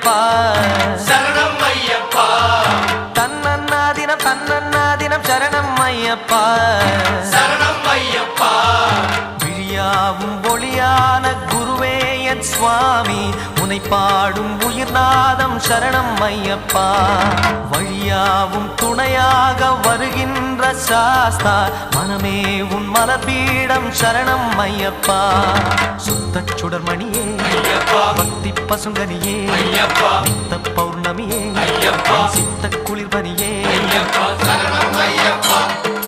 ஐயப்பா சரணம் ஐயப்பா தன்னன்னாதினம் சரணம் ஐயப்பா சரணம் ஐயப்பா விழியாவும் ஒளியான குருவே என் சுவாமி உனை பாடும் உயிர்நாதம் சரணம் ஐயப்பா வழியாவும் துணையாக வருகின்ற சாஸ்தா மனமே உன் மலர்பீடம் சரணம் ஐயப்பா சுத்த சுடர்மணியே பக்தி பசுங்கனியே நித்த பௌர்ணமியே சித்த குளிர்பனியே சரணம் ஐயப்பா